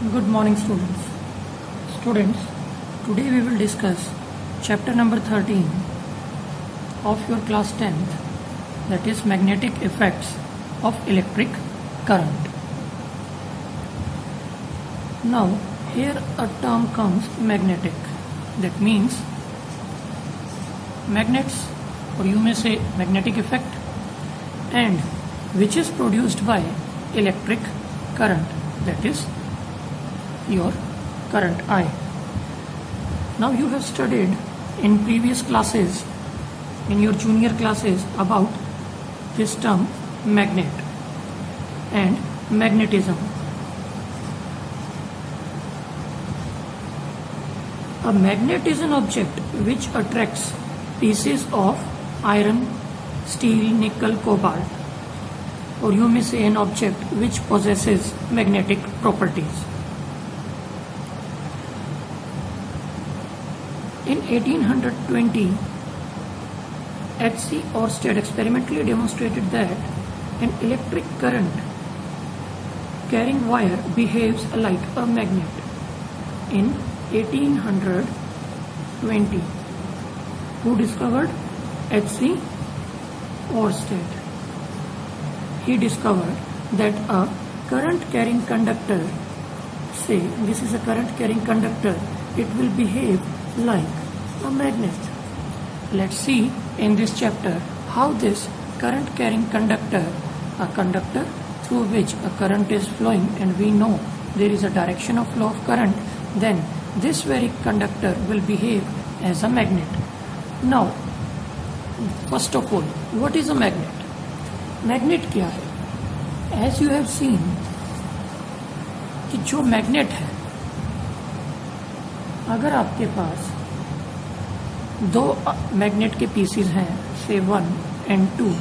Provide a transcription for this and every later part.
Good morning students. Today we will discuss chapter number 13 of your class 10th, that is magnetic effects of electric current. Now here a term comes magnetic. That means magnets, or you may say magnetic effect, and which is produced by electric current, that is your current I. Now you have studied in previous classes, in your junior classes, about this term magnet and magnetism. A magnet is an object which attracts pieces of iron, steel, nickel, cobalt, or you may say an object which possesses magnetic properties. In 1820, H.C. Oersted experimentally demonstrated that an electric current carrying wire behaves like a magnet. In 1820, who discovered? H.C. Oersted. He discovered that a current carrying conductor, say this is a current carrying conductor, it will behave like a magnet. Let's see in this chapter how this current carrying conductor, a conductor through which a current is flowing, and we know there is a direction of flow of current, then this very conductor will behave as a magnet. Now, first of all, what is a magnet? Magnet क्या है? As you have seen कि जो magnet है, अगर आपके पास दो magnet के PCs हैं, से 1 and 2,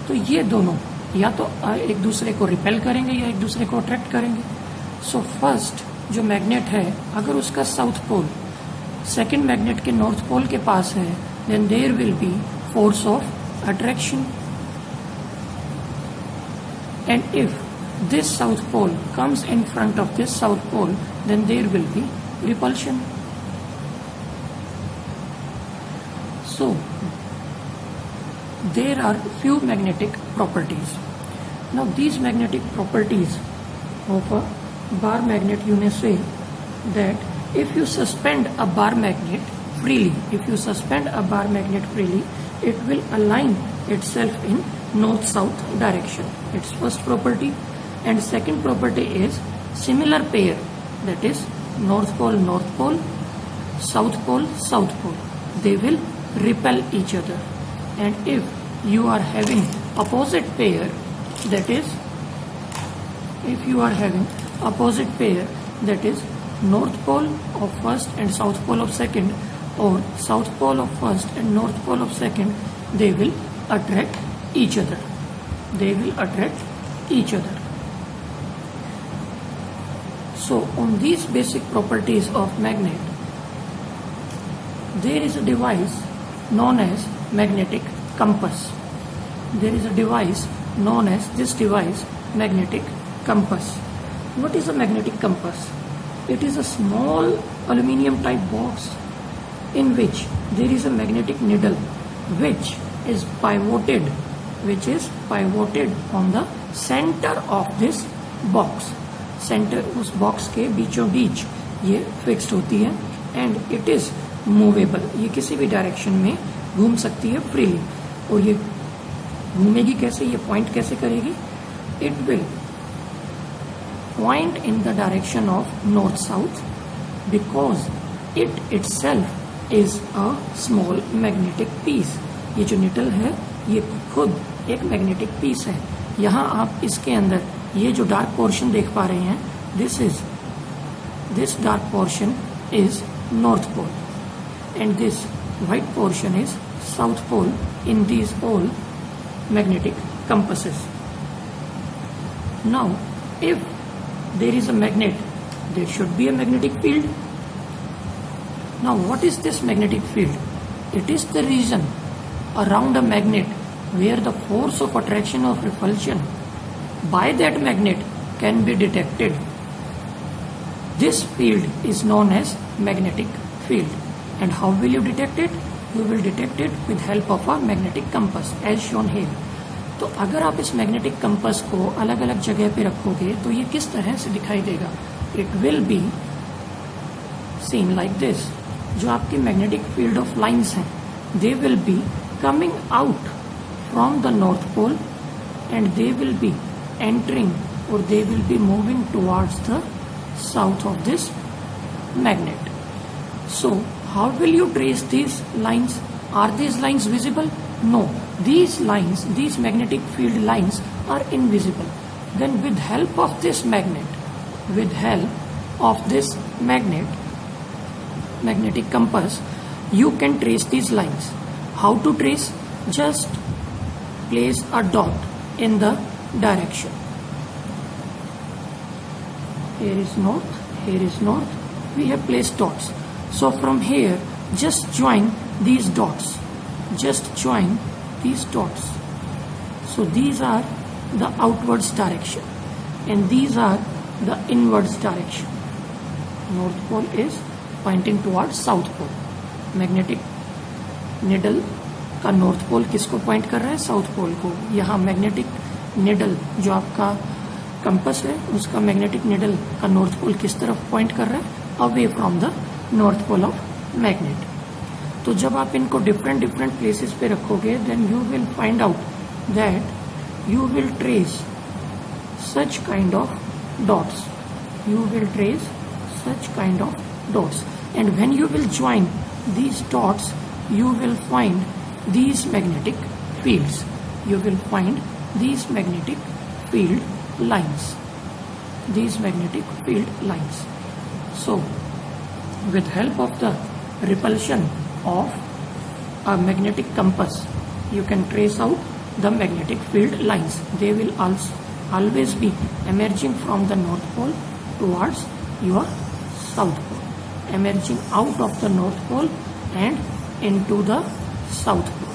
तो ये दोनों या तो एक दूसरे को रिपेल करेंगे या एक दूसरे को अट्रैक्ट करेंगे. सो फर्स्ट जो मैग्नेट है, अगर उसका साउथ पोल सेकेंड मैग्नेट के नॉर्थ पोल के पास है, then there will be force of attraction. And if this south pole comes in front of this south pole, then there will be repulsion. So, there are few magnetic properties. Now, these magnetic properties of a bar magnet, you may say that if you suspend a bar magnet freely, it will align itself in north-south direction. Its first property. And second property is similar pair, that is north pole, south pole, they will repel each other. And if you are having opposite pair, that is north pole of first and south pole of second, or south pole of first and north pole of second, they will attract each other. So on these basic properties of magnet, there is a device known as magnetic compass. Magnetic compass. What is a magnetic compass? It is a small aluminium type box in which there is a magnetic needle which is pivoted on the center of this box. Center उस box के बीचों बीच ये fixed होती है, and it is movable. ये किसी भी direction में घूम सकती है फ्रीली. और ये घूमेगी कैसे, ये पॉइंट कैसे करेगी? It will point in the direction of north south, because it itself is a small magnetic piece. ये जो निडल है, ये खुद एक मैग्नेटिक पीस है. यहाँ आप इसके अंदर ये जो डार्क पोर्शन देख पा रहे हैं, this dark portion is north pole, and this white portion is south pole in these all magnetic compasses. Now if there is a magnet, there should be a magnetic field. Now what is this magnetic field? It is the region around a magnet where the force of attraction or repulsion by that magnet can be detected This field is known as magnetic field. And how will you detect it? You will detect it with help of a magnetic compass as shown here. तो अगर आप इस magnetic compass को अलग अलग जगह पे रखोगे तो ये किस तरह से दिखाई देगा? It will be seen like this. जो आपके मैग्नेटिक फील्ड ऑफ लाइंस हैं, they will be coming out from the north pole and they will be entering or they will be moving towards the south of this magnet. So how will you trace these lines? Are these lines visible? No, these lines, these magnetic field lines are invisible. Then with help of this magnet, with help of this magnetic compass, you can trace these lines. How to trace? Just place a dot in the direction. Here is north, here is north. We have placed dots. So from here, just join these dots. Just join these dots. So these are the outwards direction, and these are the inwards direction. North pole is pointing towards south pole. Magnetic needle का north pole किसको point कर रहा है? South pole को. यहाँ magnetic needle जो आपका compass है, उसका मैग्नेटिक निडल का नॉर्थ पोल किस तरफ पॉइंट कर रहा है? Away from the north pole of magnet. तो जब आप इनको डिफरेंट प्लेसेस पे रखोगे, then you will find out that you will trace such kind of dots. You will trace such kind of dots, and when you will join these dots, you will find these magnetic fields. You will find these magnetic field lines. These magnetic field lines. So, with help of the repulsion of a magnetic compass, you can trace out the magnetic field lines. They will also always be emerging from the north pole towards your south pole, emerging out of the north pole and into the south pole.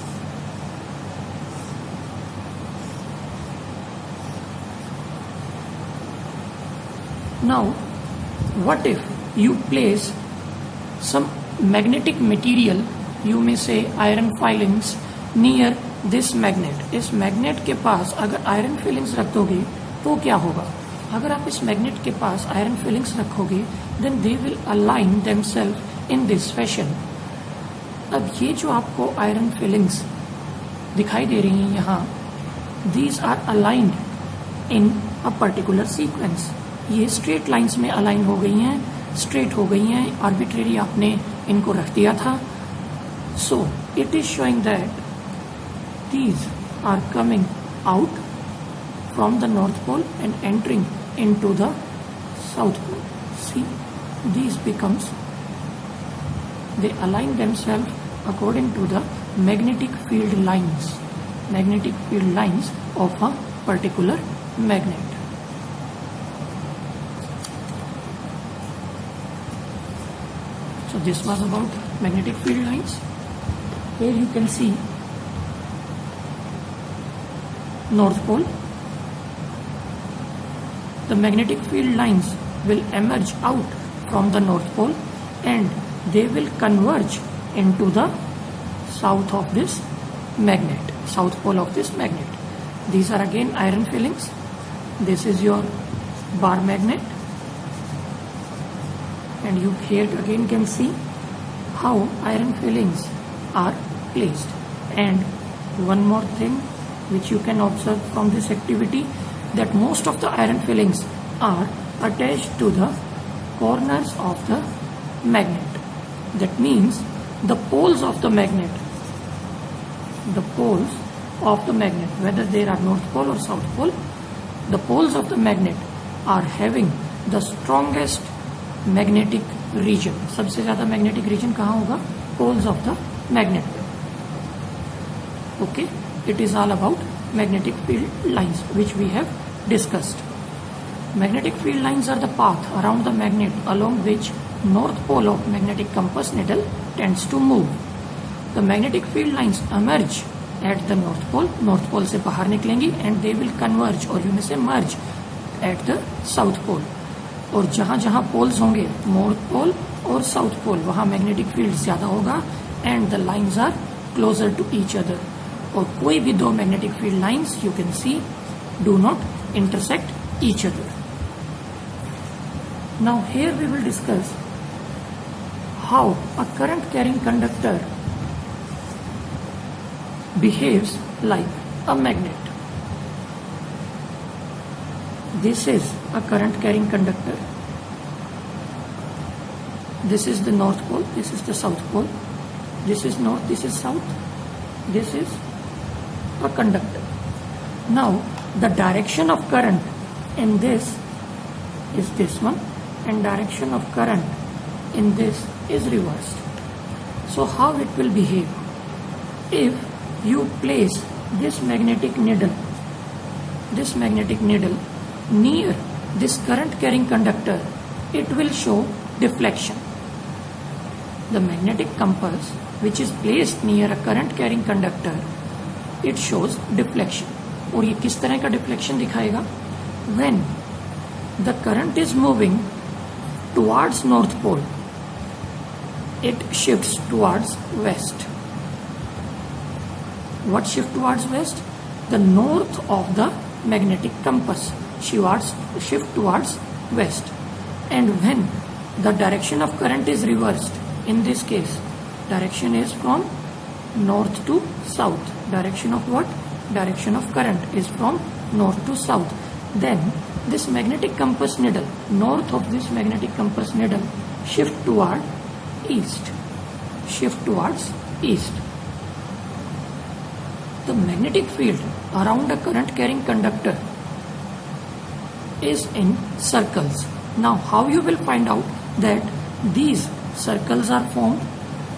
Now, what if you place some magnetic material, you may say iron filings, near this magnet? इस magnet के पास अगर iron filings रख दोगे तो क्या होगा? अगर आप इस मैग्नेट के पास आयरन फिलिंग्स रखोगे, then they will align themselves in this fashion. अब ये जो आपको आयरन फिलिंग्स दिखाई दे रही हैं यहाँ, these are aligned in a particular sequence. ये स्ट्रेट लाइंस में अलाइन हो गई हैं, स्ट्रेट हो गई हैं, आर्बिट्रेरी आपने इनको रख दिया था. So it is showing that these are coming out from the north pole and entering into the south pole. See, these becomes, they align themselves according to the magnetic field lines of a particular magnet. So this was about magnetic field lines. Here you can see North Pole. The magnetic field lines will emerge out from the North Pole and they will converge into the south of this magnet, south pole of this magnet. These are again iron fillings. This is your bar magnet. And you here again can see how iron fillings are placed. And one more thing which you can observe from this activity, that most of the iron fillings are attached to the corners of the magnet. That means the poles of the magnet, whether they are north pole or south pole, the poles of the magnet are having the strongest magnetic region. सबसे ज्यादा magnetic region कहाँ होगा? Poles of the magnet. Okay, it is all about magnetic field lines which we have discussed. Magnetic field lines are the path around the magnet along which north pole of magnetic compass needle tends to move. The magnetic field lines emerge at the north pole से बाहर निकलेंगी and they will converge, or you may say merge, at the south pole. और जहां जहां poles होंगे, north pole और south pole, वहां magnetic field ज्यादा होगा and the lines are closer to each other. और कोई भी दो magnetic field lines you can see do not intersect each other. Now here we will discuss how a current carrying conductor behaves like a magnet. This is a current carrying conductor. This is the north pole, this is the south pole. This is north, this is south. This is a conductor. Now the direction of current in this is this one, and direction of current in this is reversed. So how it will behave? If you place this magnetic needle near this current carrying conductor, it will show deflection. The magnetic compass which is placed near a current carrying conductor, it shows deflection. और ये किस तरह का deflection दिखाएगा? When the current is moving towards north pole, it shifts towards west. What shift towards west? The north of the magnetic compass shift towards west. And when the direction of current is reversed, in this case, direction is from north to south. Direction of what? Direction of current is from north to south. Then this magnetic compass needle, north of this magnetic compass needle, shift towards east. The magnetic field around a current carrying conductor is in circles. Now how you will find out that these circles are formed?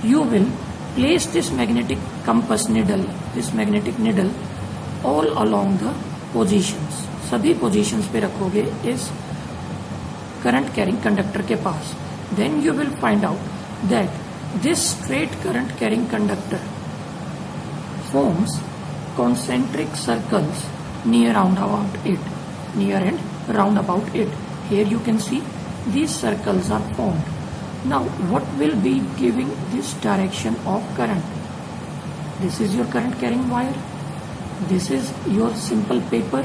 You will place this magnetic compass needle, this magnetic needle all along the positions. सभी positions पे रखोगे इस current carrying conductor के पास. Then you will find out that this straight current carrying conductor forms concentric circles near and round about it. Here you can see these circles are formed. Now what will be giving this direction of current? This is your current carrying wire. This is your simple paper.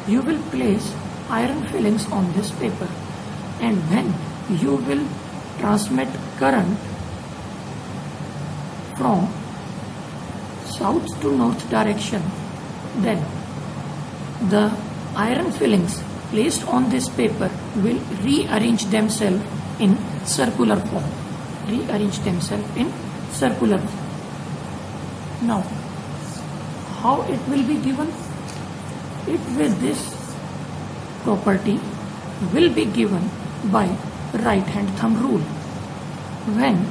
You will place iron fillings on this paper, and when you will transmit current from south to north direction, then the iron fillings placed on this paper will rearrange themselves in circular form. Now how it will be given? This property will be given by right hand thumb rule. When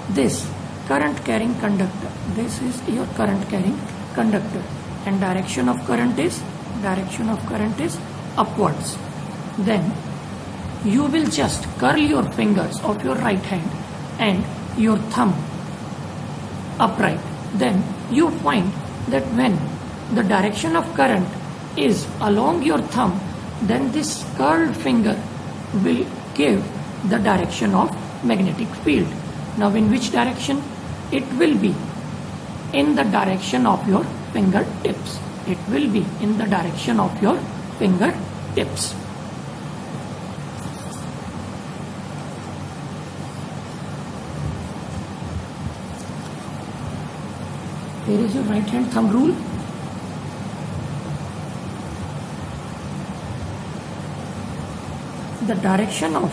this current carrying conductor, this is your current carrying conductor, and direction of current is upwards, then you will just curl your fingers of your right hand and your thumb upright. Then you find that when the direction of current is along your thumb, then this curled finger will give the direction of magnetic field. Now in which direction? It will be in the direction of your fingertips. Here is your right hand thumb rule. The direction of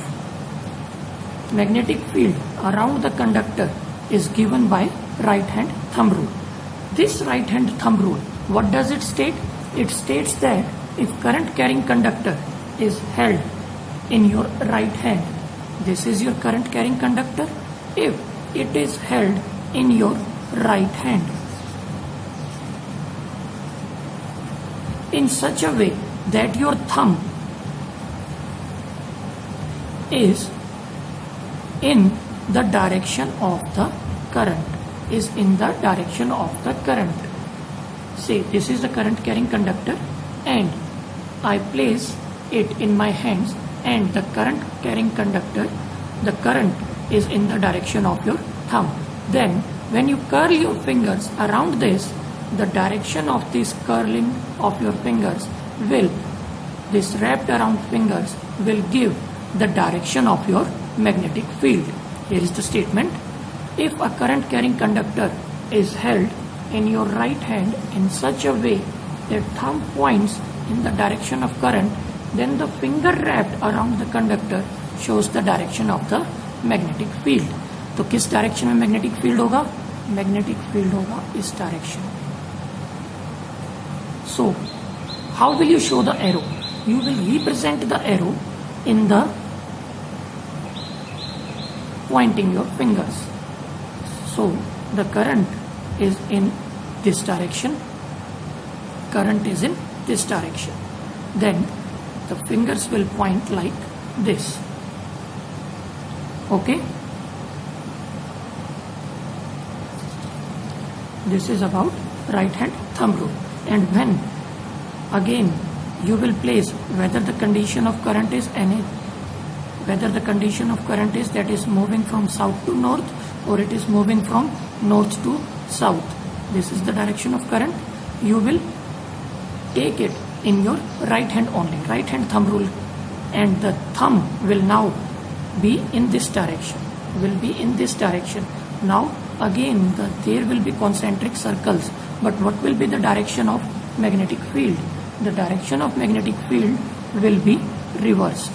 magnetic field around the conductor is given by right hand thumb rule. This right hand thumb rule, what does it state? It states that if current carrying conductor is held in your right hand, this is your current carrying conductor. If it is held in your right hand in such a way that your thumb is in the direction of the current, say this is the current carrying conductor and I place it in my hands and the current carrying conductor, the current is in the direction of your thumb. Then when you curl your fingers around this, the direction of this curling of your fingers will, this wrapped around fingers will give the direction of your magnetic field. Here is the statement. If a current carrying conductor is held in your right hand in such a way that thumb points in the direction of current, then the finger wrapped around the conductor shows the direction of the magnetic field. तो किस direction में magnetic field होगा? Magnetic field होगा इस direction. So how will you show the arrow? You will represent the arrow in the pointing your fingers. So the current is in this direction. Current is in this direction. Then the fingers will point like this. Okay? This is about right hand thumb rule. And when again you will place whether the condition of current is whether the condition of current is that is moving from south to north or it is moving from north to south. This is the direction of current. You will take it in your right hand only, right hand thumb rule, and the thumb will now be in this direction, Now again there will be concentric circles, but what will be the direction of magnetic field? The direction of magnetic field will be reversed.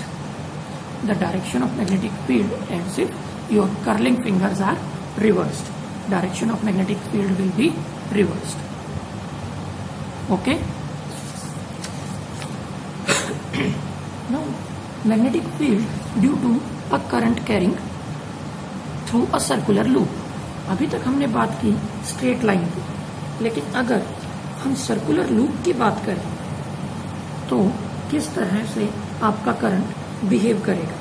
The direction of magnetic field, as if your curling fingers are reversed. Direction of magnetic field will be reversed. Okay? Now, magnetic field due to a current carrying through a circular loop. अभी तक हमने बात की straight line की, लेकिन अगर हम circular loop की बात करें तो किस तरह से आपका करंट बिहेव करेगा.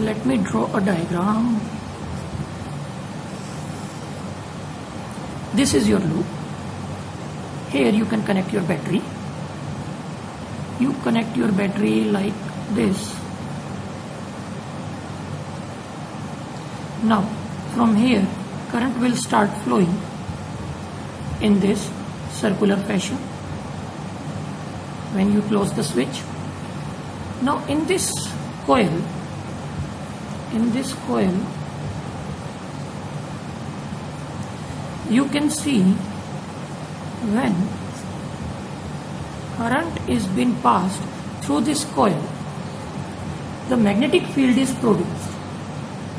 Let me draw a diagram. This is your loop. Here you can connect your battery. You connect your battery like this. Now from here current will start flowing in this circular fashion when you close the switch. Now in this coil you can see when current is being passed through this coil, the magnetic field is produced.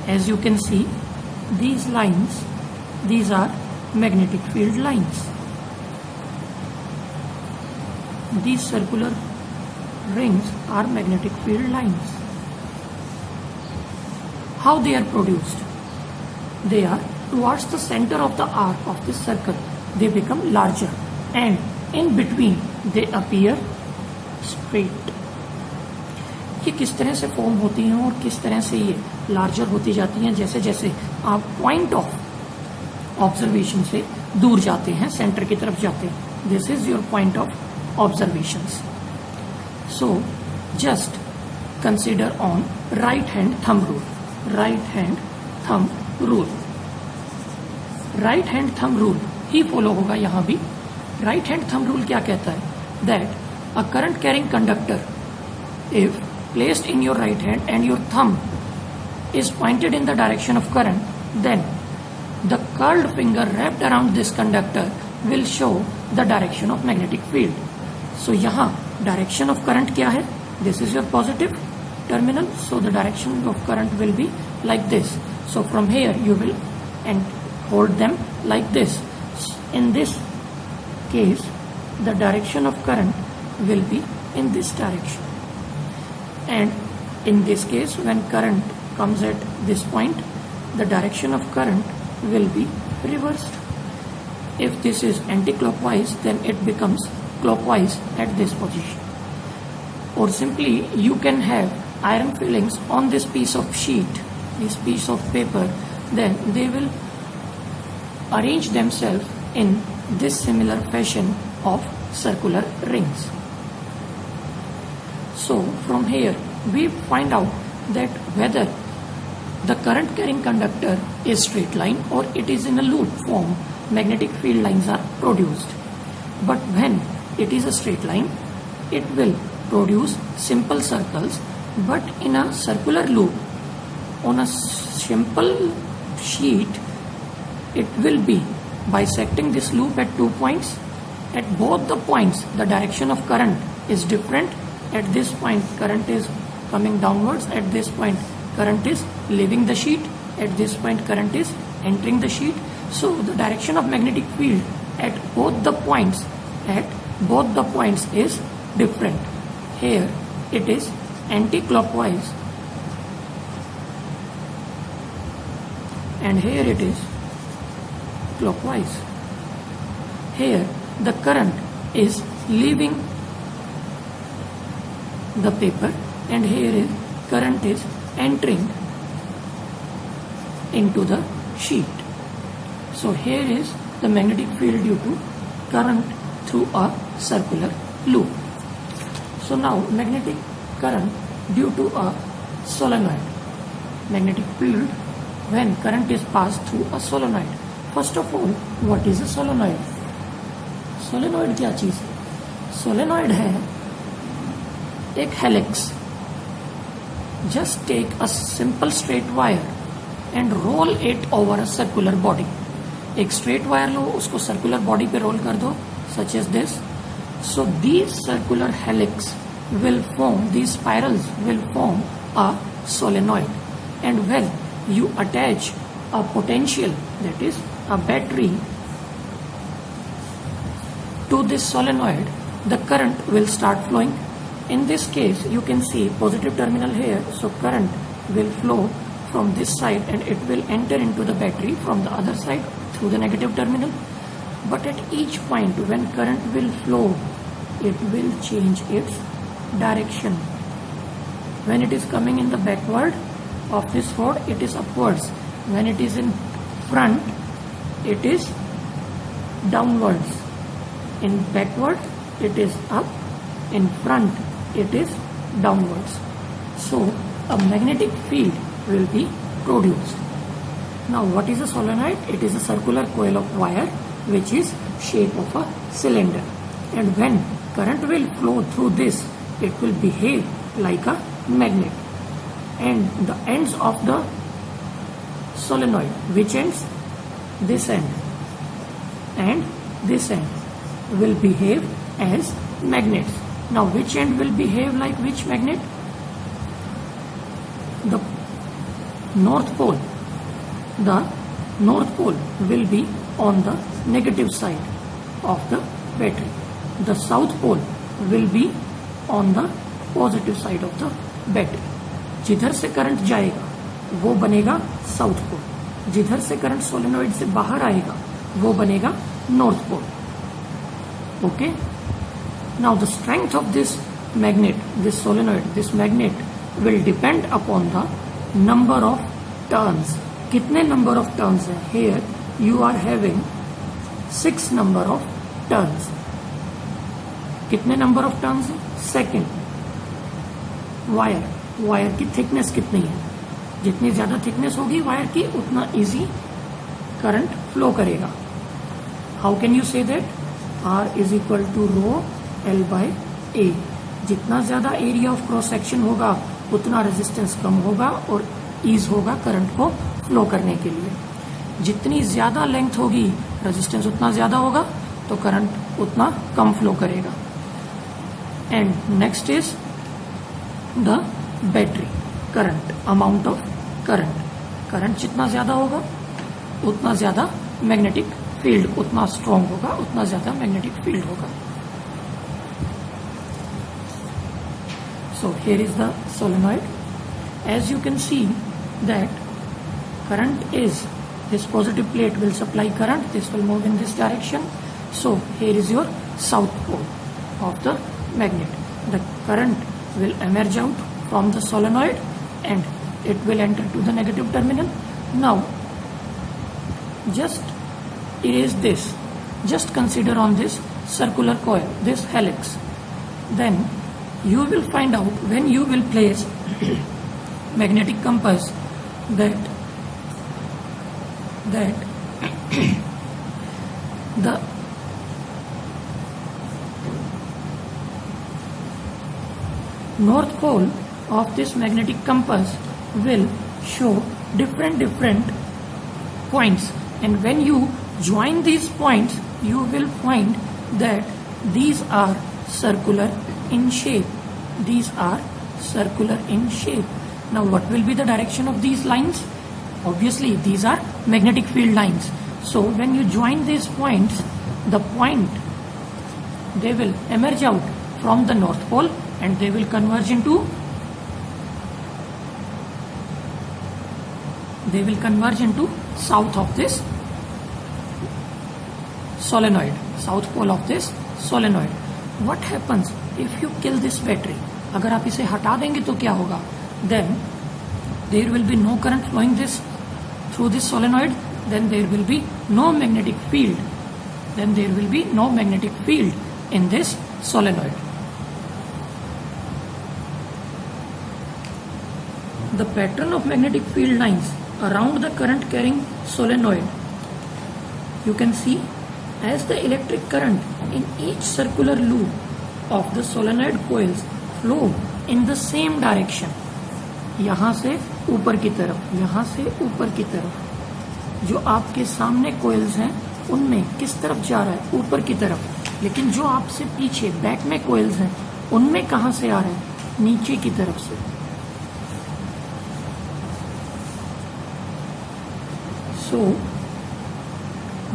As you can see, these lines, these are magnetic field lines. These circular rings are magnetic field lines. How they are produced? They are towards the center of the arc of this circle. They become larger and in between they appear straight. ये किस तरह से form होती हैं और किस तरह से ये लार्जर होती जाती हैं जैसे जैसे आप पॉइंट ऑफ ऑब्जर्वेशन से दूर जाते हैं, सेंटर की तरफ जाते हैं. This is your point of observation. So just consider on right hand thumb rule. Right hand thumb rule he follow होगा यहाँ भी. राइट हैंड थंब रूल क्या कहता है? That a current carrying conductor if placed in your right hand and your thumb is pointed in the direction of current, then the curled finger wrapped around this conductor will show the direction of magnetic field. So यहाँ direction of current क्या है? This is your positive terminal, so the direction of current will be like this. So from here you will and hold them like this. In this case the direction of current will be in this direction. And in this case, when current comes at this point, the direction of current will be reversed. If this is anti-clockwise, then it becomes clockwise at this position. Or simply, you can have iron fillings on this piece of sheet, this piece of paper, then they will arrange themselves in this similar fashion of circular rings. So from here we find out that whether the current carrying conductor is straight line or it is in a loop form, magnetic field lines are produced. But when it is a straight line, it will produce simple circles, but in a circular loop on a simple sheet, it will be bisecting this loop at 2 points. At both the points, the direction of current is different. At this point, current is coming downwards. At this point, current is leaving the sheet. At this point, current is entering the sheet. So the direction of magnetic field at both the points is different. Here it is anti-clockwise and here it is clockwise. Here the current is leaving the paper and here is current is entering into the sheet. So here is the magnetic field due to current through a circular loop. So now magnetic current due to a solenoid. Magnetic field when current is passed through a solenoid. First of all, what is a solenoid? Solenoid क्या चीज है? Solenoid है एक helix. Just take a simple straight wire and roll it over a circular body. एक straight wire लो, उसको circular body पे roll कर दो, such as this. So these circular helix will form, these spirals will form a solenoid. And when you attach a potential, that is a battery, to this solenoid, the current will start flowing. In this case, you can see positive terminal here, so current will flow from this side and it will enter into the battery from the other side through the negative terminal. But at each point when current will flow, it will change its direction. When it is coming in the backward of this rod, it is upwards. When it is in front, it is downwards. In backward, it is up. In front, it is downwards. So a magnetic field will be produced. Now what is a solenoid? It is a circular coil of wire which is shape of a cylinder. And when current will flow through this, it will behave like a magnet. And the ends of the solenoid, which ends? This end and this end will behave as magnets. Now which end will behave like which magnet? The north pole. The north pole will be on the negative side of the battery. The south pole will be on the positive side of the battery. जिधर से current जाएगा वो बनेगा south pole, जिधर से current solenoid से बाहर आएगा वो बनेगा north pole. Okay. Now the strength of this magnet, this solenoid, this magnet will depend upon the number of turns. कितने number of turns है? Here you are having 6 number of turns. कितने number of turns है? Second, wire की thickness कितनी है? जितनी ज्यादा thickness होगी वायर की उतना इजी करंट फ्लो करेगा. How can you say that? R is equal to rho L by A. जितना ज्यादा एरिया ऑफ क्रॉस सेक्शन होगा उतना रेजिस्टेंस कम होगा और ईज होगा करंट को फ्लो करने के लिए. जितनी ज्यादा लेंथ होगी रेजिस्टेंस उतना ज्यादा होगा तो करंट उतना कम फ्लो करेगा. And next is the battery current, amount of current. Current जितना ज्यादा होगा उतना ज्यादा मैग्नेटिक फील्ड, उतना स्ट्रॉन्ग होगा, उतना ज्यादा मैग्नेटिक फील्ड होगा. So here is the solenoid. As you can see that current is, this positive plate will supply current, this will move in this direction. So here is your south pole of the magnet. The current will emerge out from the solenoid and it will enter to the negative terminal. Now just erase this. Just consider on this circular coil, this helix. Then you will find out when you will place magnetic compass that the north pole of this magnetic compass will show different points, and when you join these points you will find that these are circular in shape. These are circular in shape. Now what will be the direction of these lines? Obviously these are magnetic field lines. So when you join these points, the point, they will emerge out from the north pole and they will converge into south of this solenoid, south pole of this solenoid. What happens if you kill this battery? अगर आप इसे हटा देंगे तो क्या होगा? Then there will be no current flowing this through this solenoid. Then there will be no magnetic field. Then there will be no magnetic field in this solenoid. The pattern of magnetic field lines around the current carrying solenoid, you can see as the electric current in each circular loop of the solenoid coils flow in the same direction. यहाँ से ऊपर की तरफ, यहाँ से ऊपर की तरफ, जो आपके सामने कोयल्स हैं उनमें किस तरफ जा रहा है? ऊपर की तरफ. लेकिन जो आपसे पीछे बैक में कोयल्स हैं उनमें कहाँ से आ रहा है? नीचे की तरफ से. So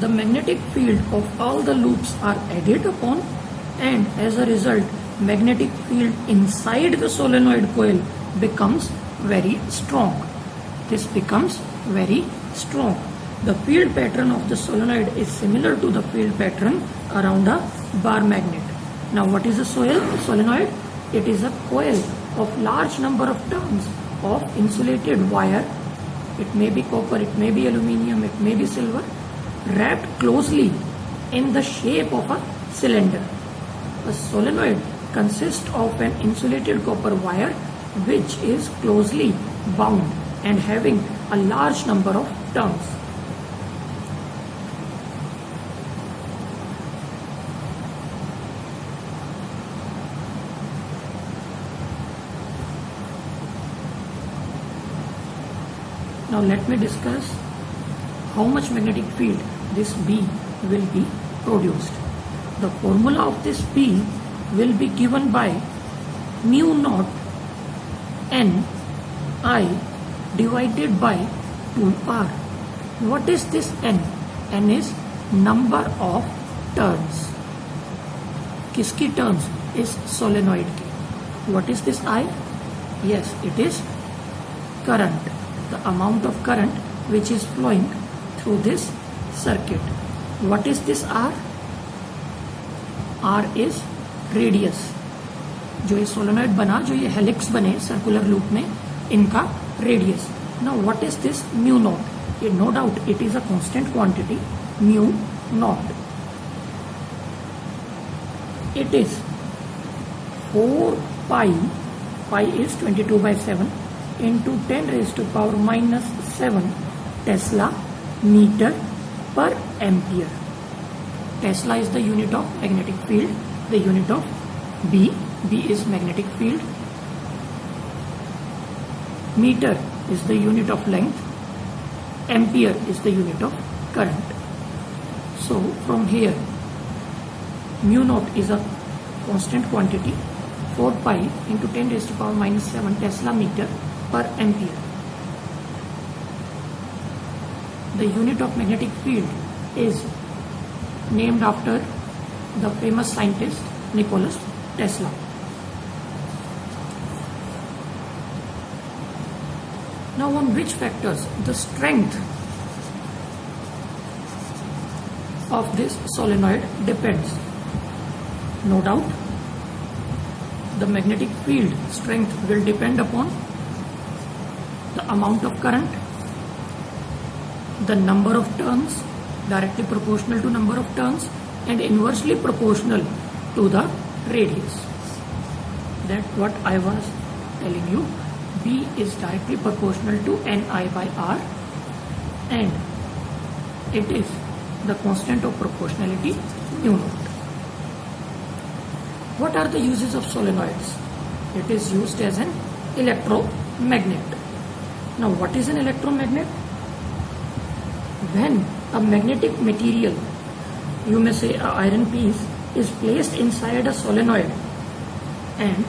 the magnetic field of all the loops are added upon, and as a result magnetic field inside the solenoid coil becomes very strong. This becomes very strong. The field pattern of the solenoid is similar to the field pattern around a bar magnet. Now what is a solenoid? It is a coil of large number of turns of insulated wire. It may be copper, it may be aluminium, it may be silver, wrapped closely in the shape of a cylinder. A solenoid consists of an insulated copper wire which is closely bound and having a large number of turns. Now let me discuss how much magnetic field this B will be produced. The formula of this B will be given by mu naught N I divided by 2R. What is this N? N is number of turns. किसकी turns? इस solenoid की. What is this I? Yes, it is current. The amount of current which is flowing through this circuit. What is this R? R is radius. जो ये solenoid बना, जो ये helix बने circular loop में, इनका radius. Now what is this mu naught? No doubt it is a constant quantity, mu naught. It is 4 pi, pi is 22/7, into 10 raised to power minus 7 Tesla meter per ampere. Tesla is the unit of magnetic field, the unit of B. B is magnetic field. Meter is the unit of length. Ampere is the unit of current. So from here, mu naught is a constant quantity, 4 pi into 10 raised to power minus 7 Tesla meter per ampere. The unit of magnetic field is named after the famous scientist Nikola Tesla. Now on which factors the strength of this solenoid depends? No doubt the magnetic field strength will depend upon the amount of current, the number of turns, directly proportional to number of turns and inversely proportional to the radius. That's what I was telling you. B is directly proportional to Ni by R and it is the constant of proportionality mu naught. What are the uses of solenoids? It is used as an electromagnet. Now what is an electromagnet? When a magnetic material, you may say an iron piece, is placed inside a solenoid and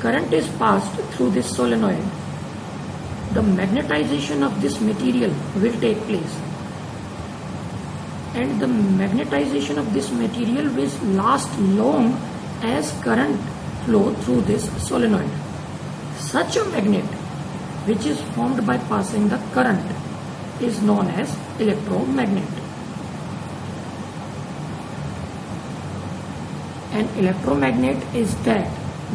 current is passed through this solenoid, the magnetization of this material will take place, and the magnetization of this material will last long as current flow through this solenoid. Such a magnet, which is formed by passing the current, is known as electromagnet. An electromagnet is that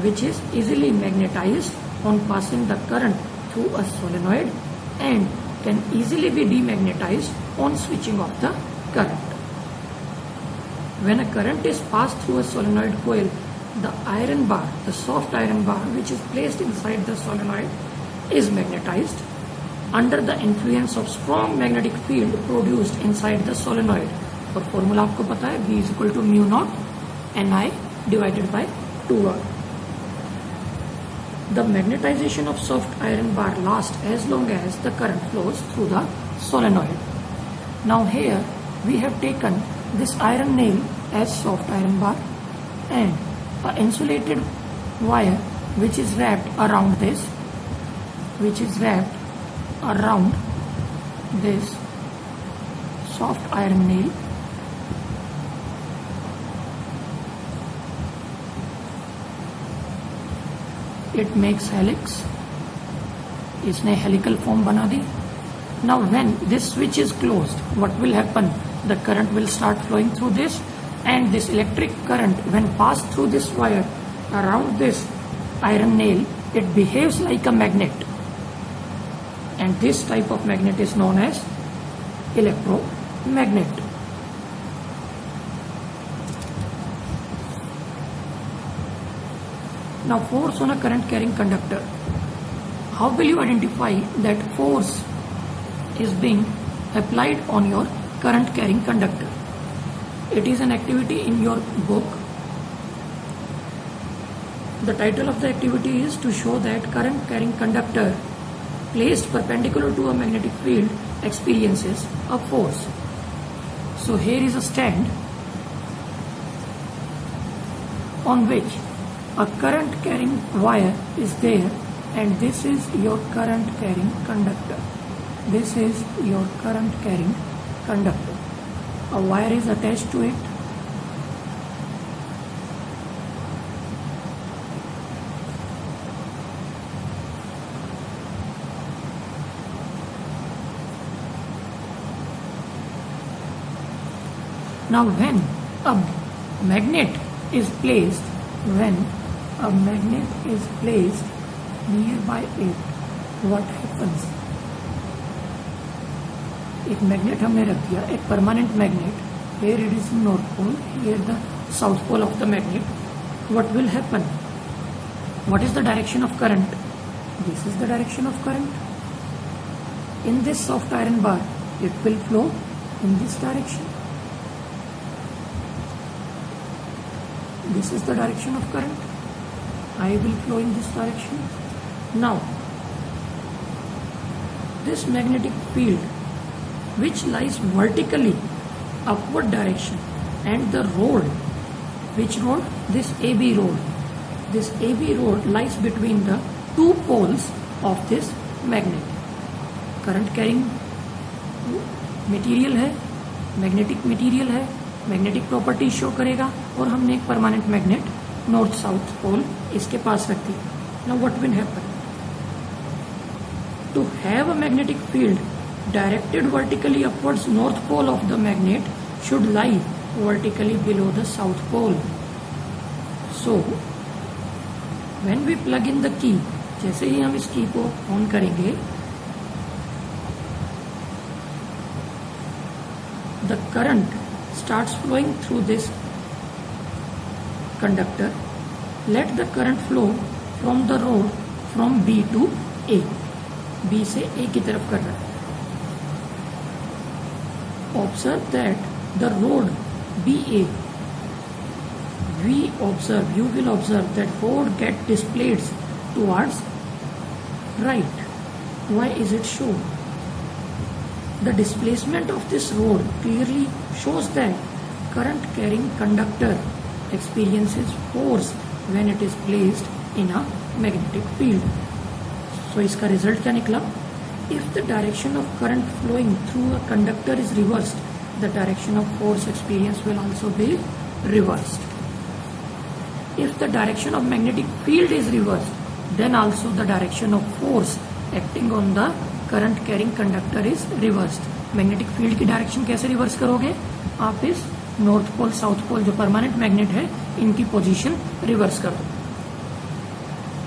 which is easily magnetized on passing the current through a solenoid and can easily be demagnetized on switching off the current. When a current is passed through a solenoid coil, the iron bar, the soft iron bar which is placed inside the solenoid, is magnetized under the influence of strong magnetic field produced inside the solenoid. और formula आपको पता है, B is equal to mu naught Ni divided by 2R. The magnetization of soft iron bar lasts as long as the current flows through the solenoid. Now here we have taken this iron nail as soft iron bar and an insulated wire which is wrapped around this, soft iron nail. It makes helix. इसने helical form बना दी. Now when this switch is closed, what will happen? The current will start flowing through this, and this electric current, when passed through this wire around this iron nail, it behaves like a magnet, and this type of magnet is known as electromagnet. Now force on a current carrying conductor. How will you identify that force is being applied on your current carrying conductor? It is an activity in your book. The title of the activity is to show that current carrying conductor placed perpendicular to a magnetic field experiences a force. So here is a stand on which a current carrying wire is there, and this is your current carrying conductor. This is your current carrying conductor. A wire is attached to it. Now when a magnet is placed nearby it, what happens? एक magnet हमने रख दिया, एक permanent magnet. Here it is north pole, here the south pole of the magnet. What will happen? What is the direction of current? This is the direction of current. In this soft iron bar, it will flow in this direction. This is the direction of current. I will flow in this direction. Now, this magnetic field which lies vertically upward direction, and the rod, which rod? This AB rod. This AB rod lies between the two poles of this magnet. Current carrying material है, magnetic material है, magnetic property show करेगा, और हमने एक permanent magnet north south pole इसके पास रख दी. Now what will happen? To have a magnetic field directed vertically upwards, north pole of the magnet should lie vertically below the south pole. So when we plug in the key, जैसे ही हम इस की को on करेंगे, the current starts flowing through this conductor, let the current flow from the rod from B to A. B से A की तरफ कर रहा है. Observe that the rod BA, you will observe that rod get displaced towards right. Why is it so? The displacement of this rod clearly shows that current carrying conductor experiences force when it is placed in a magnetic field. So इसका result क्या निकला? If the direction of current flowing through a conductor is reversed, the direction of force experienced will also be reversed. If the direction of magnetic field is reversed, then also the direction of force acting on the current carrying conductor is reversed. Magnetic field की direction कैसे reverse करोगे? आप इस north pole south pole जो permanent magnet है इनकी position reverse कर दो.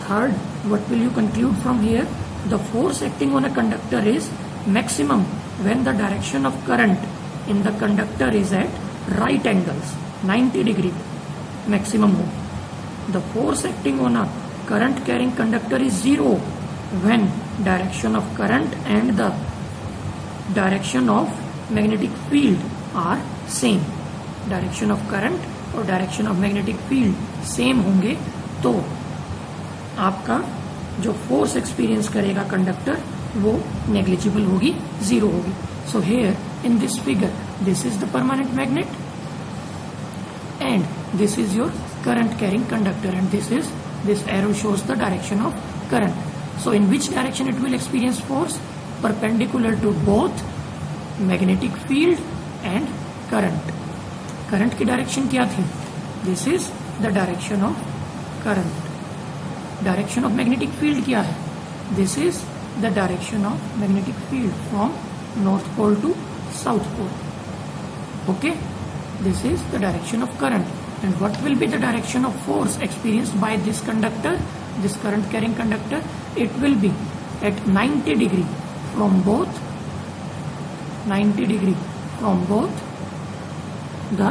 Third, what will you conclude from here? The force acting on a conductor is maximum when the direction of current in the conductor is at right angles, 90 degree maximum हो. The force acting on a current carrying conductor is zero when direction of current and the direction of magnetic field are same. Direction of current और direction of magnetic field same होंगे तो आपका जो force experience करेगा conductor वो negligible होगी, zero होगी. So here in this figure this is the permanent magnet and this is your current carrying conductor and this arrow shows the direction of current. So in which direction it will experience force? Perpendicular to both magnetic field and current. Current की direction क्या थी? This is the direction of current. Direction of magnetic field क्या है? This is the direction of magnetic field from north pole to south pole. Okay? This is the direction of current. And what will be the direction of force experienced by this conductor, this current carrying conductor? It will be at 90 degree from both the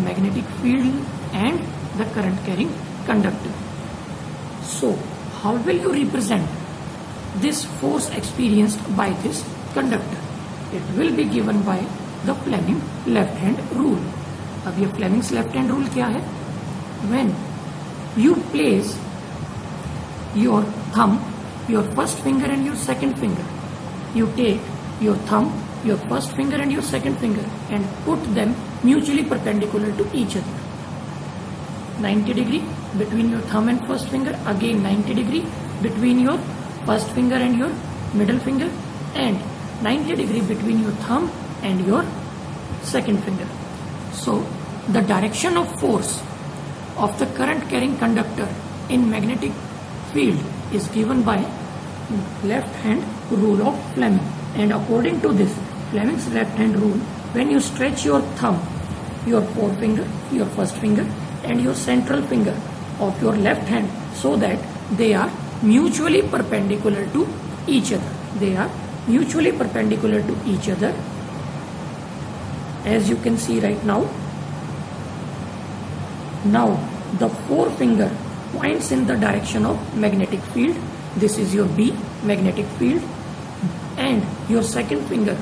magnetic field and the current carrying conductor. So how will you represent this force experienced by this conductor? It will be given by the Fleming left hand rule. अब ये Fleming's left hand rule क्या है? When you place your thumb, your first finger and your second finger, you take your thumb, your first finger and your second finger and put them mutually perpendicular to each other. 90 degree between your thumb and first finger, again 90 degree between your first finger and your middle finger, and 90 degree between your thumb and your second finger. So the direction of force of the current carrying conductor in magnetic field is given by left hand rule of Fleming, and according to this Fleming's left hand rule, when you stretch your thumb, your forefinger, your first finger and your central finger of your left hand so that they are mutually perpendicular to each other. They are mutually perpendicular to each other, as you can see right now. Now the forefinger points in the direction of magnetic field. This is your B, magnetic field, and your second finger,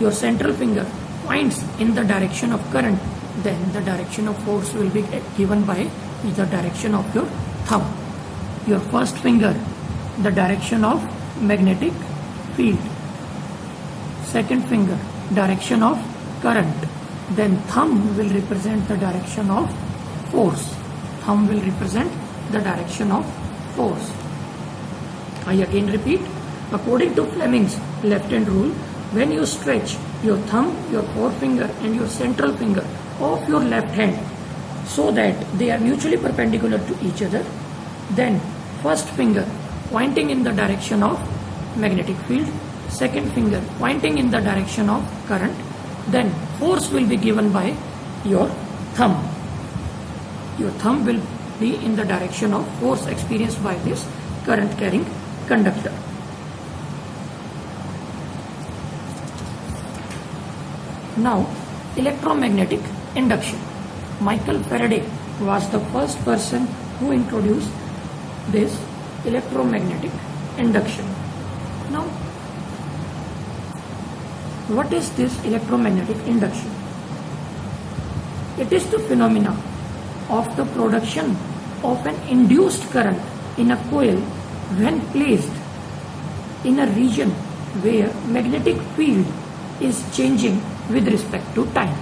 your central finger, points in the direction of current. Then the direction of force will be given by the direction of your thumb. Your first finger, the direction of magnetic field. Second finger, direction of current. Then thumb will represent the direction of force. Thumb will represent the direction of force. I again repeat, according to Fleming's left hand rule, when you stretch your thumb, your forefinger and your central finger of your left hand so that they are mutually perpendicular to each other, then first finger pointing in the direction of magnetic field, second finger pointing in the direction of current, then force will be given by your thumb. Your thumb will be in the direction of force experienced by this current carrying conductor. Now electromagnetic induction. Michael Faraday was the first person who introduced this electromagnetic induction. Now, what is this electromagnetic induction? It is the phenomena of the production of an induced current in a coil when placed in a region where magnetic field is changing with respect to time.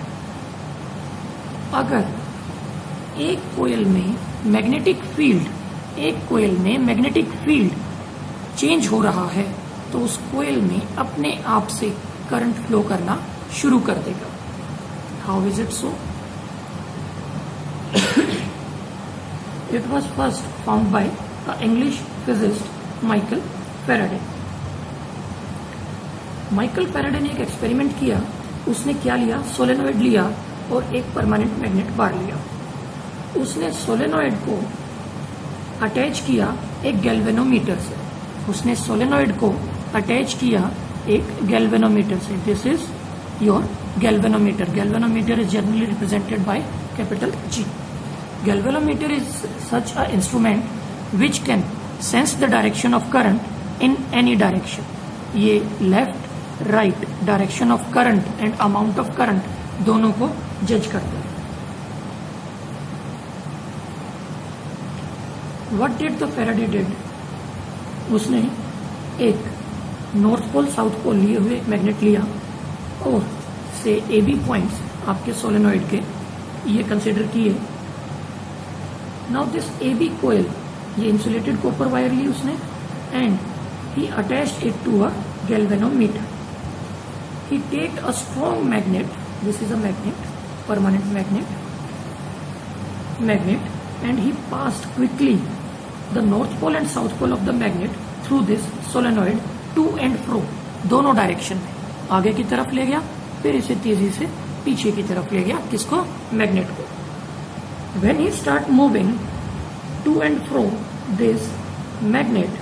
अगर एक कोयल में magnetic field change हो रहा है तो उस कोयल में अपने आप से करंट फ्लो करना शुरू कर देगा. How is it so? It was first found by the English physicist Michael Faraday. Michael Faraday ने एक एक्सपेरिमेंट किया. उसने क्या लिया? सोलेनॉइड लिया और एक परमानेंट मैग्नेट बार लिया. उसने सोलेनॉइड को अटैच किया एक गैल्वेनोमीटर से. This is your galvanometer. Galvanometer is generally represented by capital G. Galvanometer is such an instrument which can sense the direction of current in any direction. ये left, right direction of current and amount of current दोनों को जज करता है. What did the Faraday did? उसने एक north pole south pole लिए हुए एक मैग्नेट लिया और से AB पॉइंट्स आपके सोलेनॉइड के ये कंसिडर किए. Now this AB coil, ये insulated copper wire ली उसने and he attached it to a galvanometer. He take a strong magnet, this is a magnet, permanent magnet, and he passed quickly the north pole and south pole of the magnet through this solenoid to and fro, दोनों direction में. आगे की तरफ ले गया, फिर इसे तेजी से पीछे की तरफ ले गया. किसको? मैग्नेट को. When he start moving to and fro this magnet,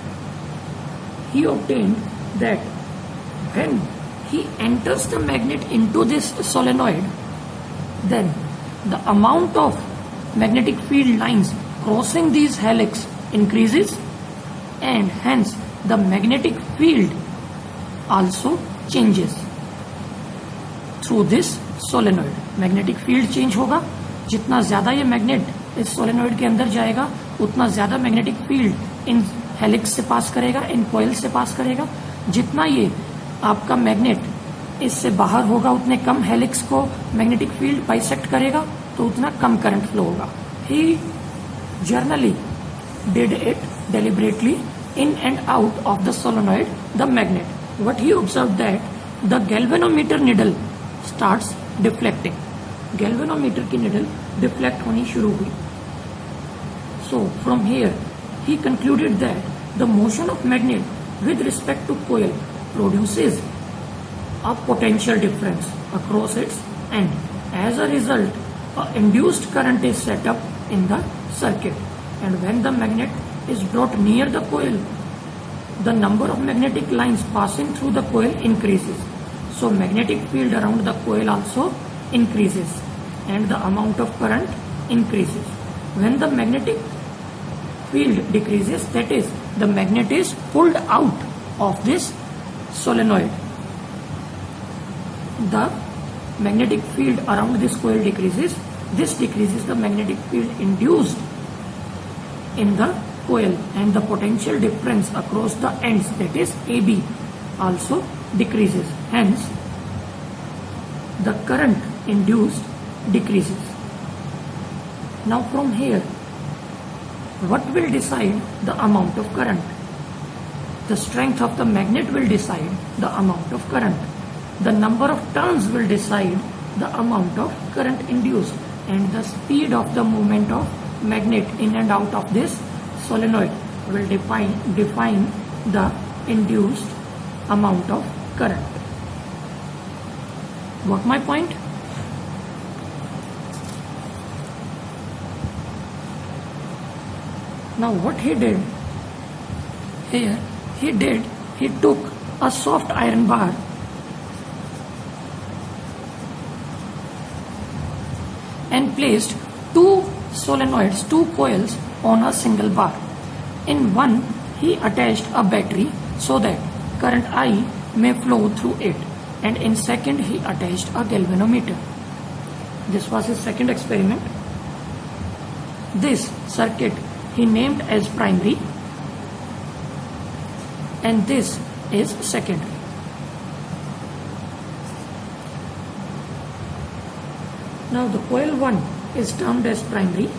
he obtained that when he enters the magnet into this solenoid, then the amount of magnetic field lines crossing these helix increases and hence the magnetic field also changes through this solenoid. Magnetic field change होगा. जितना ज्यादा ये magnet इस solenoid के अंदर जाएगा उतना ज्यादा मैग्नेटिक फील्ड इन हेलिक्स से पास करेगा, इन कॉइल से पास करेगा. जितना ये आपका मैग्नेट इससे बाहर होगा उतने कम हेलिक्स को मैग्नेटिक फील्ड बाइसेक्ट करेगा तो उतना कम करंट फ्लो होगा. He generally did it deliberately in and out of the solenoid, the magnet. What he observed that the galvanometer needle starts deflecting. galvanometer की needle deflect होनी शुरू हुई. So from here he concluded that the motion of magnet with respect to coil produces a potential difference across its end. As a result, a induced current is set up in the circuit, and when the magnet is brought near the coil, the number of magnetic lines passing through the coil increases. So magnetic field around the coil also increases and the amount of current increases. When the magnetic field decreases, that is, the magnet is pulled out of this solenoid, the magnetic field around this coil decreases. This decreases the magnetic field induced in the coil, and the potential difference across the ends, that is AB, also decreases. Hence, the current induced decreases. Now from here, what will decide the amount of current? The strength of the magnet will decide the amount of current. The number of turns will decide the amount of current induced, and the speed of the movement of magnet in and out of this solenoid will define the induced amount of current. Got my point? Now what he did here, he took a soft iron bar and placed two solenoids, two coils on a single bar. In one, he attached a battery so that current I may flow through it, and in second, he attached a galvanometer. This was his second experiment. This circuit he named as primary, and this is secondary. Now the coil 1 is termed as primary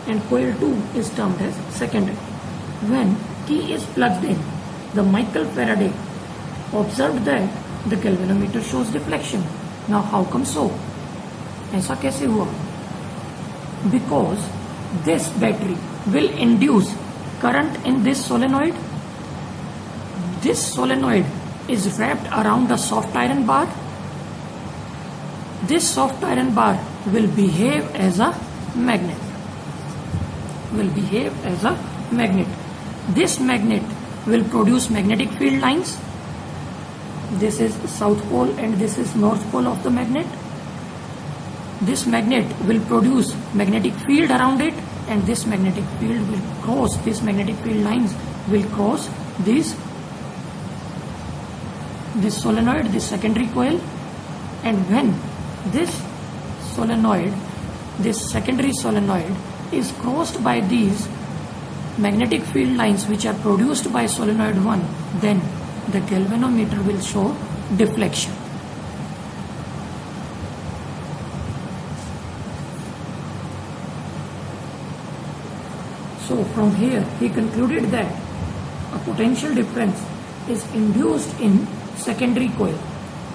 and coil 2 is termed as secondary. When key is plugged in, the Michael Faraday observed that the galvanometer shows deflection. Now how come so? ऐसा कैसे हुआ? Because this battery will induce current in this solenoid. This solenoid is wrapped around a soft iron bar. This soft iron bar will behave as a magnet. This magnet will produce magnetic field lines. This is south pole and this is north pole of the magnet. This magnet will produce magnetic field around it, and this magnetic field will cross, this magnetic field lines will cross this solenoid, this secondary coil, and when this solenoid, this secondary solenoid is crossed by these magnetic field lines which are produced by solenoid 1, then the galvanometer will show deflection. So from here he concluded that a potential difference is induced in secondary coil.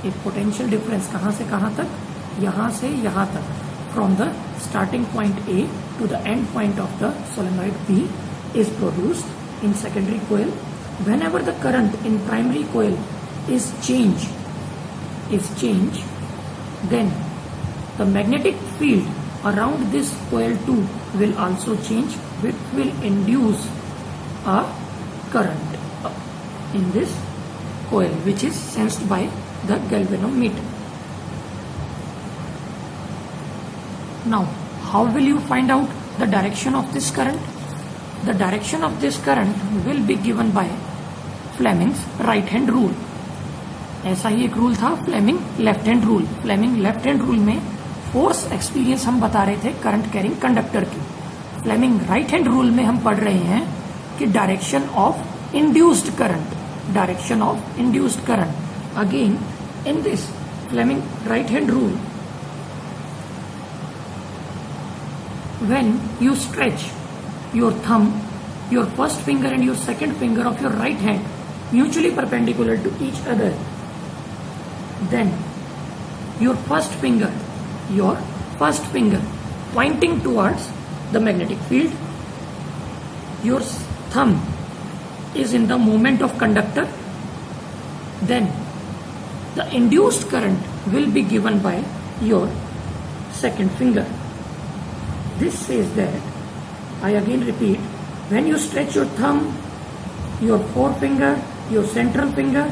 एक potential difference कहाँ से कहाँ तक? यहाँ से यहाँ तक. From the starting point A to the end point of the solenoid B is produced in secondary coil. Whenever the current in primary coil is changed, then the magnetic field around this coil 2 will also change, which will induce a current in this coil, which is sensed by the galvanometer. Now, how will you find out the direction of this current? The direction of this current will be given by Fleming's right hand rule. ऐसा ही एक rule था, Fleming left hand rule. Fleming left hand rule में force experience हम बता रहे थे current carrying conductor की. Fleming right hand rule में हम पढ़ रहे हैं कि direction of induced current. Again in this Fleming right hand rule, when you stretch your thumb, your first finger and your second finger of your right hand mutually perpendicular to each other, then your first finger pointing towards the magnetic field, your thumb is in the movement of conductor, then the induced current will be given by your second finger. This says that, I again repeat, when you stretch your thumb, your forefinger, your central finger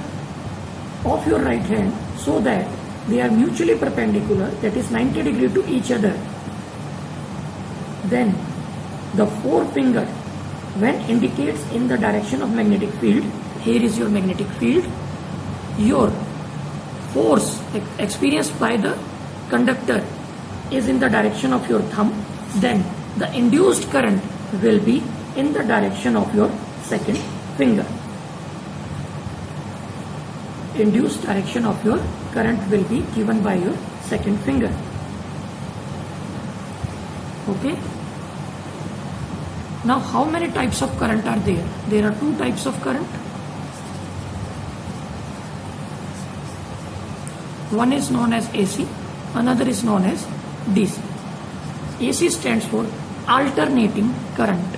of your right hand so that they are mutually perpendicular, that is 90 degrees to each other, then the forefinger, when indicates in the direction of magnetic field, here is your magnetic field, your force experienced by the conductor is in the direction of your thumb, then the induced current will be in the direction of your second finger. Induced direction of your current will be given by your second finger. Okay. Now how many types of current are there? There are two types of current. One is known as AC, another is known as DC. AC stands for alternating current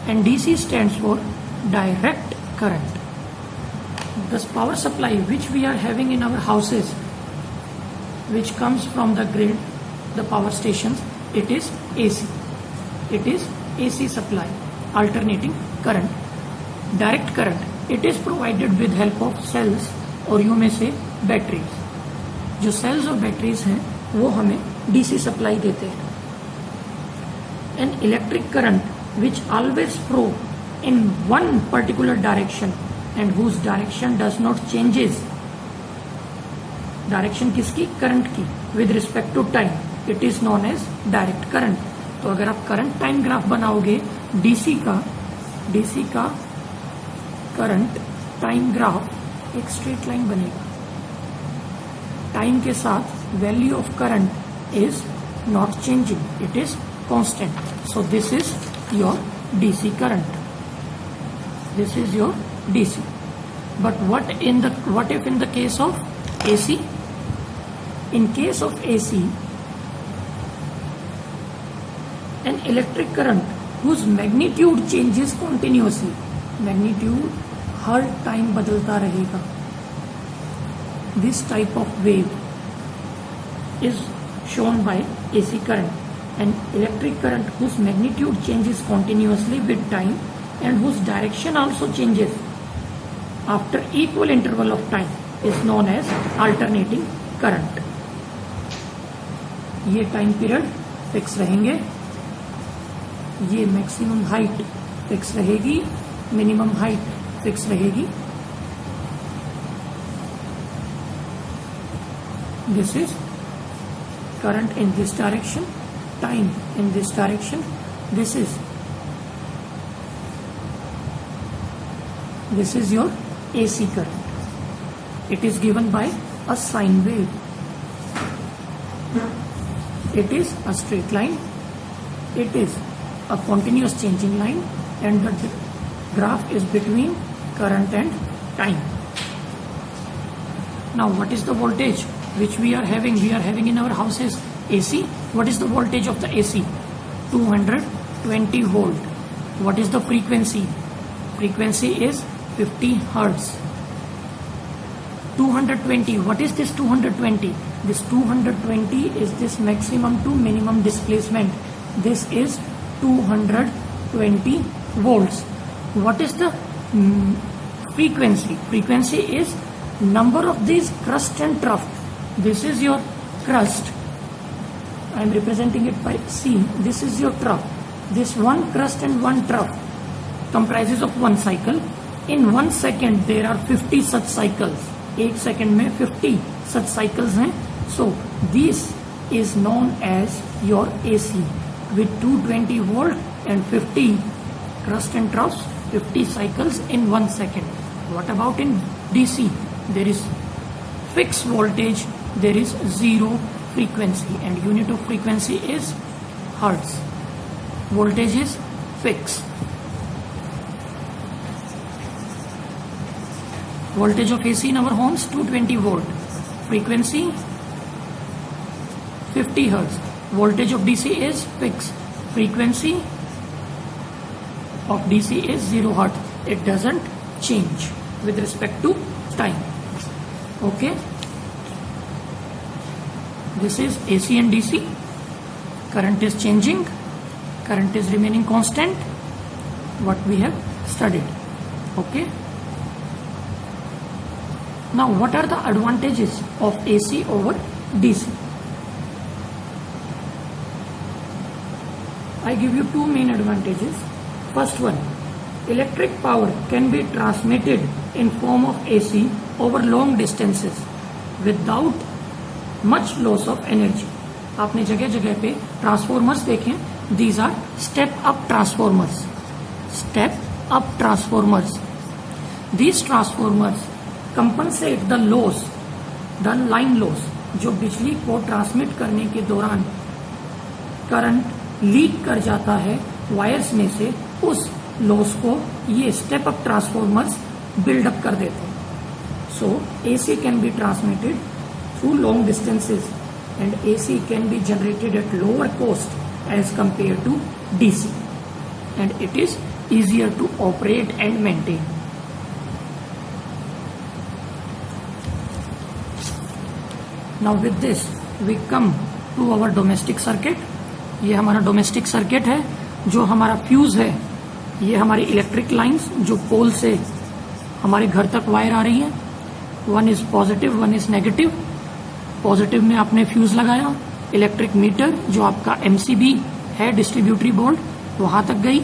and DC stands for direct current. This power supply which we are having in our houses, which comes from the grid, the power stations, it is AC. It is AC supply, alternating current. Direct current, it is provided with help of cells, or you may say batteries. जो cells और batteries हैं वो हमें DC supply देते हैं. An electric current which always flow in one particular direction and whose direction does not changes. Direction किसकी? Current की. With respect to time it is known as direct current. तो अगर आप करंट टाइम ग्राफ बनाओगे DC का current time graph एक straight line बनेगा. Time के साथ value of current is not changing, it is constant. So this is your DC current. This is your DC. But what if in the case of AC? In case of AC, an electric current whose magnitude changes continuously. Magnitude her time बदलता रहेगा. This type of wave is shown by AC current. An electric current whose magnitude changes continuously with time and whose direction also changes after equal interval of time is known as alternating current. ये time period fix रहेंगे, ये maximum height fix रहेगी, minimum height fix रहेगी. This is current in this direction, time in this direction. This is your AC current. It is given by a sine wave. It is a straight line. It is a continuous changing line, and the graph is between current and time. Now, what is the voltage which we are having? We are having in our houses AC. What is the voltage of the AC? 220 volt. What is the frequency? Frequency is 50 hertz. 220. What is this 220? This 220 is this maximum to minimum displacement. This is 220 volts. What is the frequency? Frequency is number of these crust and trough. This is your crust. I am representing it by C. This is your trough. This one crust and one trough comprises of one cycle. In 1 second there are 50 such cycles. 1 second में 50 such cycles हैं. So this is known as your AC with 220 volt and 50 crust and troughs, 50 cycles in 1 second. What about in DC? There is fixed voltage, there is zero frequency, and unit of frequency is hertz. Voltage is fixed. Voltage of AC in our homes 220 volt. Frequency 50 hertz. Voltage of DC is fixed. Frequency of DC is 0 hertz. It doesn't change with respect to time. Okay. This is AC and DC. Current is changing. Current is remaining constant. What we have studied. Okay. Now, what are the advantages of AC over DC? I give you two main advantages. First one, electric power can be transmitted in form of AC over long distances without much loss of energy. आपने जगह जगह पे transformers देखें. These are step up transformers. Step up transformers. These transformers compensate the loss, the line loss, जो बिजली को transmit करने के दौरान करंट लीक कर जाता है वायर्स में से, उस लॉस को ये स्टेप अप ट्रांसफॉर्मर्स बिल्डअप कर देते हैं. So AC can be transmitted through long distances and AC can be generated at lower cost as compare to DC, and it is easier to operate and maintain. Now with this we come to our domestic circuit. ये हमारा domestic circuit है. जो हमारा fuse है, ये हमारी electric lines जो पोल से हमारे घर तक वायर आ रही है. One is positive, one is negative. Positive में आपने फ्यूज लगाया, इलेक्ट्रिक मीटर जो आपका एमसीबी है, डिस्ट्रीब्यूटरी बोर्ड, वहां तक गई,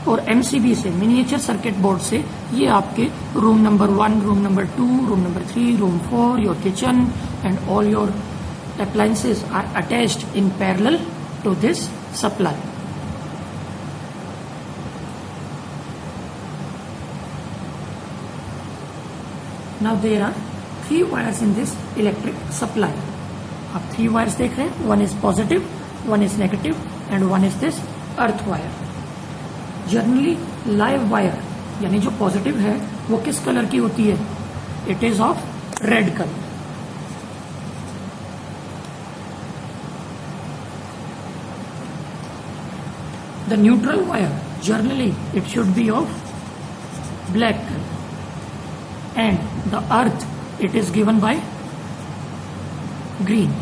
और एमसीबी से मिनिएचर सर्किट बोर्ड से ये आपके room number 1, room number 2, room number 3, room 4, your kitchen and all your appliances are attached in parallel to this supply. Now there are 3 wires in this electric supply. आप 3 wires देख रहे हैं, one is positive, one is negative and one is this earth wire. Generally live wire यानी जो positive है वो किस colour की होती है? It is of red color. The neutral wire, generally it should be of black color, and the earth, it is given by green.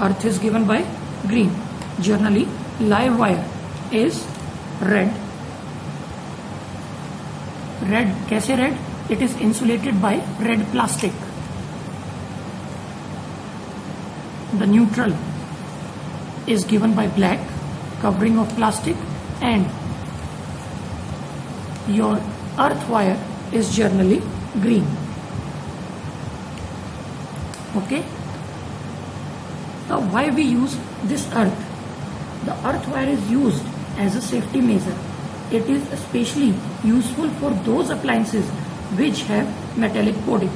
Earth is given by green. Generally live wire is red. Red, कैसे red? It is insulated by red plastic. The neutral is given by black covering of plastic, and your earth wire is generally green. Okay, now why we use this earth? The earth wire is used as a safety measure. It is especially useful for those appliances which have metallic body.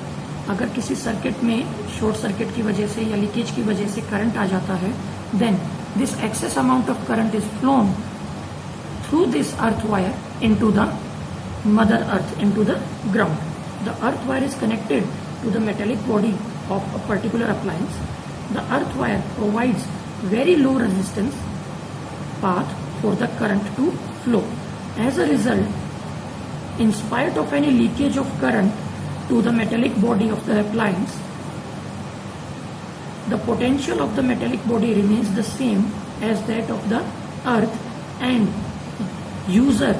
अगर किसी circuit में short circuit की वजह से या leakage की वजह से करंट आ जाता है, then this excess amount of current is flown through this earth wire into the mother earth, into the ground. The earth wire is connected to the metallic body of a particular appliance. The earth wire provides very low resistance path for the current to flow. As a result, in spite of any leakage of current to the metallic body of the appliance, the potential of the metallic body remains the same as that of the earth, and user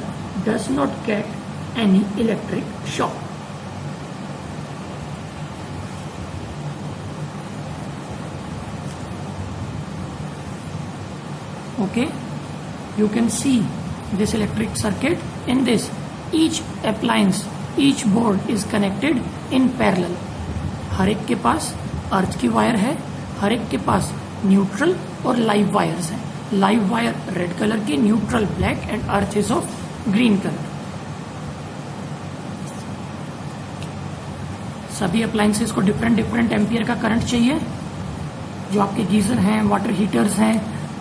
does not get any electric shock. Okay, you can see this electric circuit. In this, each appliance, each board is connected in parallel. हर एक के पास अर्थ की wire है, हर एक के पास neutral और live wires हैं. Live wire red colour की, neutral black and earth is of green colour. सभी अप्लायंसेस को डिफरेंट डिफरेंट एम्पियर का करंट चाहिए. जो आपके गीजर हैं, वाटर हीटर्स हैं,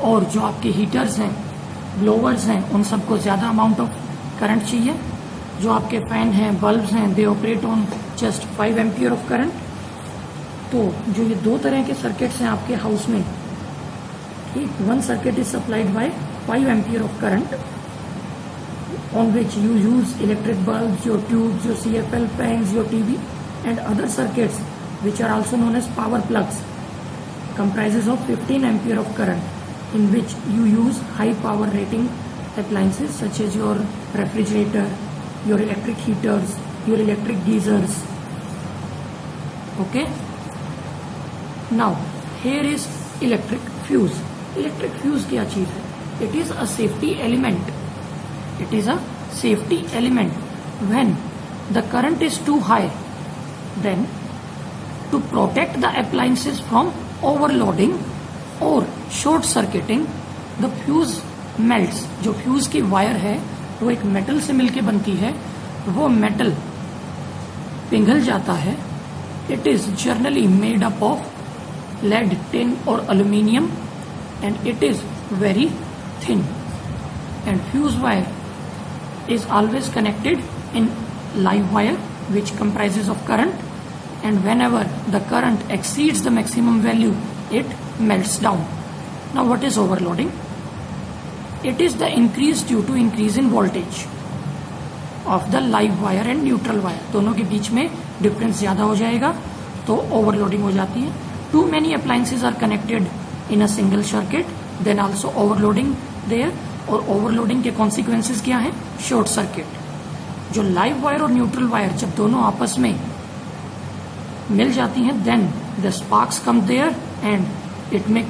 और जो आपके हीटर्स हैं, ब्लोवर्स हैं, उन सबको ज्यादा अमाउंट ऑफ करंट चाहिए. जो आपके फैन हैं, बल्ब्स हैं, they operate on just 5 ampere of current. तो जो ये 2 तरह के सर्किट्स हैं आपके हाउस में, ठीक, one circuit is supplied by 5 ampere of current on which you use electric bulbs, your tubes, your CFL fans, your TV, and other circuits which are also known as power plugs comprises of 15 ampere of current in which you use high power rating appliances such as your refrigerator, your electric heaters, your electric geysers. Okay, now here is electric fuse. Electric fuse क्या चीज है? It is a safety element. It is a safety element. When the current is too high, then to protect the appliances from overloading or short circuiting, the fuse melts. जो fuse की wire है वो एक metal से मिलके बनती है, वो मेटल पिघल जाता है. It is generally made up of lead, tin और aluminium, and it is very thin. And fuse wire is always connected in live wire which comprises of current, and whenever the current exceeds the maximum value, it melts down. Now what is overloading? It is the increase due to increase in voltage of the live wire and neutral wire. दोनों के बीच में difference ज्यादा हो जाएगा तो overloading हो जाती है. Too many appliances are connected in a single circuit, then also overloading there. और ओवरलोडिंग के कॉन्सिक्वेंसेस क्या है? Short circuit. जो लाइव वायर और न्यूट्रल वायर जब दोनों आपस में मिल जाती हैं, then the sparks come there and it may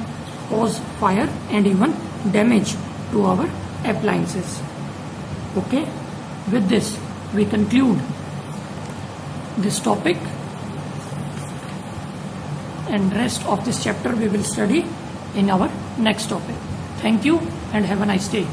cause fire and even damage to our appliances. Okay, with this we conclude this topic, and rest of this chapter we will study in our next topic. Thank you and have a nice day.